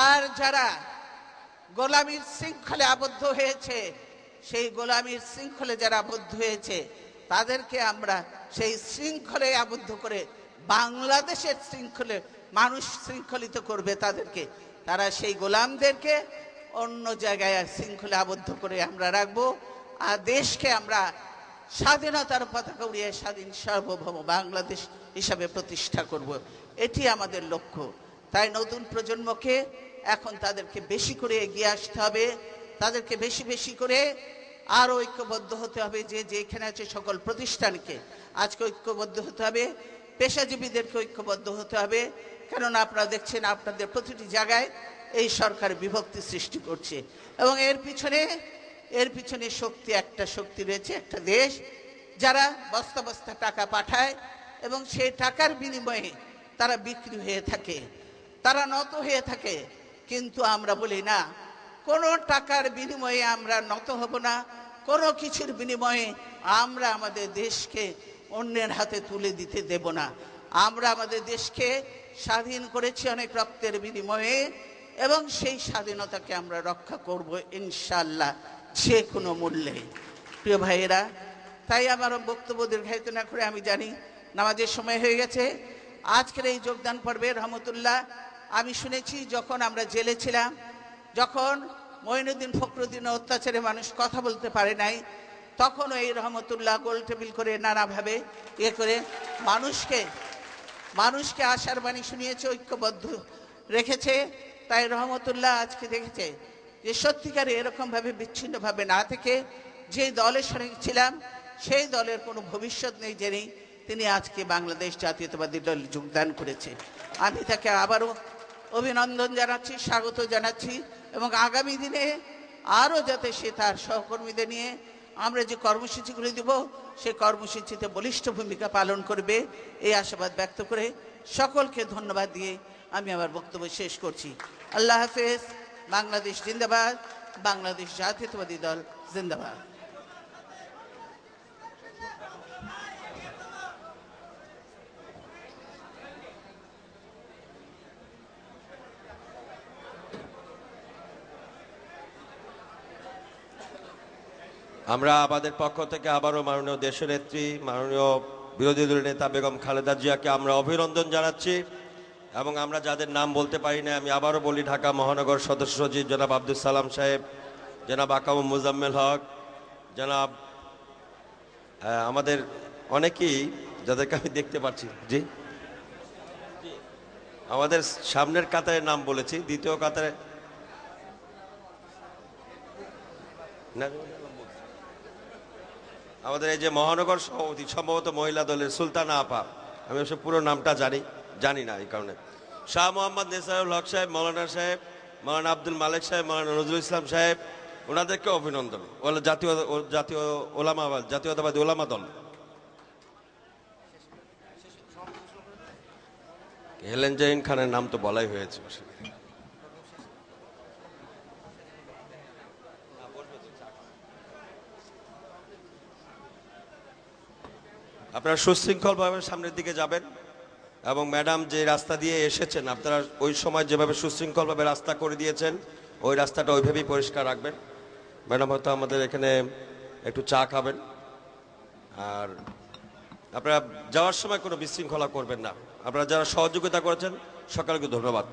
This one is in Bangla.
আর যারা গোলামীর শৃঙ্খলে আবদ্ধ হয়েছে, সেই গোলামীর শৃঙ্খলে যারা আবদ্ধ হয়েছে তাদেরকে আমরা সেই শৃঙ্খলে আবদ্ধ করে বাংলাদেশের শৃঙ্খলে মানুষ শৃঙ্খলিত করবে তাদেরকে। তারা সেই গোলামদেরকে অন্য জায়গায় শৃঙ্খলে আবদ্ধ করে আমরা রাখবো, আর দেশকে আমরা স্বাধীনতার পতাকা উড়িয়ে স্বাধীন সার্বভৌম বাংলাদেশ হিসাবে প্রতিষ্ঠা করব। এটি আমাদের লক্ষ্য। তাই নতুন প্রজন্মকে এখন তাদেরকে বেশি করে এগিয়ে আসতে হবে, তাদেরকে বেশি বেশি করে আরো ঐক্যবদ্ধ হতে হবে। যে যেখানে আছে সকল প্রতিষ্ঠানকে আজকে ঐক্যবদ্ধ হতে হবে, পেশাজীবীদেরকে ঐক্যবদ্ধ হতে হবে। কেননা আপনারা দেখছেন আপনাদের প্রতিটি জায়গায় এই সরকার বিভক্তি সৃষ্টি করছে, এবং এর পিছনে শক্তি, একটা শক্তি রয়েছে, একটা দেশ যারা বস্তা বস্তা টাকা পাঠায় এবং সেই টাকার বিনিময়ে তারা বিক্রি হয়ে থাকে, তারা নত হয়ে থাকে। কিন্তু আমরা বলি না, কোনো টাকার বিনিময়ে আমরা নত হব না, কোনো কিছুর বিনিময়ে আমরা আমাদের দেশকে অন্যের হাতে তুলে দিতে দেব না। আমরা আমাদের দেশকে স্বাধীন করেছি অনেক রক্তের বিনিময়ে, এবং সেই স্বাধীনতাকে আমরা রক্ষা করব ইনশাআল্লাহ যে কোনো মূল্যে। প্রিয় ভাইয়েরা, তাই আমার বক্তব্য দীর্ঘায়িত না করে, আমি জানি নামাজের সময় হয়ে গেছে। আজকের এই যোগদান পর্বে রহমতুল্লাহ, আমি শুনেছি যখন আমরা জেলে ছিলাম, যখন মঈনুদ্দিন ফখরুদ্দিনের অত্যাচারে মানুষ কথা বলতে পারে নাই, তখন এই রহমতুল্লাহ গোল টেবিল করে নানাভাবে করে মানুষকে আশার বাণী শুনিয়েছে, ঐক্যবদ্ধ রেখেছে। তাই রহমতুল্লাহ আজকে দেখেছে যে সত্যিকারে এরকমভাবে বিচ্ছিন্নভাবে না থেকে যে দলের সঙ্গে ছিলাম সেই দলের কোনো ভবিষ্যৎ নেই জেনেই তিনি আজকে বাংলাদেশ জাতীয়তাবাদী দলে যোগদান করেছে। আমি তাকে আবারও অভিনন্দন জানাচ্ছি, স্বাগত জানাচ্ছি, এবং আগামী দিনে আরও যাতে সে তার সহকর্মীদের নিয়ে আমরা যে কর্মসূচিগুলি দেব সেই কর্মসূচিতে বলিষ্ঠ ভূমিকা পালন করবে, এই আশাবাদ ব্যক্ত করে সকলকে ধন্যবাদ দিয়ে আমি আমার বক্তব্য শেষ করছি। আল্লাহ হাফেজ। বাংলাদেশ জিন্দাবাদ, বাংলাদেশ জাতীয়তাবাদী দল জিন্দাবাদ। আমরা আমাদের পক্ষ থেকে আবারও মাননীয় দেশনেত্রী, মাননীয় বিরোধী দলের নেতা বেগম খালেদা জিয়াকে আমরা অভিনন্দন জানাচ্ছি। এবং আমরা যাদের নাম বলতে পারি না, আমি আবারও বলি, ঢাকা মহানগর সদস্য সচিব জনাব আব্দুল সালাম সাহেব, জনাব আকাম মুজাম্মেল হক, জনাব আমাদের অনেকেই যাদেরকে আমি দেখতে পাচ্ছি, জি আমাদের সামনের কাতারে নাম বলেছি, দ্বিতীয় কাতারে না, আমাদের এই যে মহানগর সভাপতি সম্ভবত মহিলা দলের সুলতানা আপা, আমি অবশ্য পুরো নামটা জানি না, এই কারণে শাহ মোহাম্মদ নেসারুল হক সাহেব, মৌলানা সাহেব, মৌলানা আব্দুল মালিক সাহেব, মৌলানা নজরুল ইসলাম সাহেব, ওনাদেরকে অভিনন্দন। জাতীয়তাবাদী ওলামা দল হেলেন জাহিন খানের নাম তো বলাই হয়েছে। আপনারা সুশৃঙ্খলভাবে সামনের দিকে যাবেন, এবং ম্যাডাম যে রাস্তা দিয়ে এসেছেন আপনারা ওই সময় যেভাবে সুশৃঙ্খলভাবে রাস্তা করে দিয়েছেন ওই রাস্তাটা ওইভাবেই পরিষ্কার রাখবেন। ম্যাডাম হয়তো আমাদের এখানে একটু চা খাবেন, আর আপনারা যাওয়ার সময় কোনো বিশৃঙ্খলা করবেন না। আপনারা যারা সহযোগিতা করেছেন সকলকে ধন্যবাদ।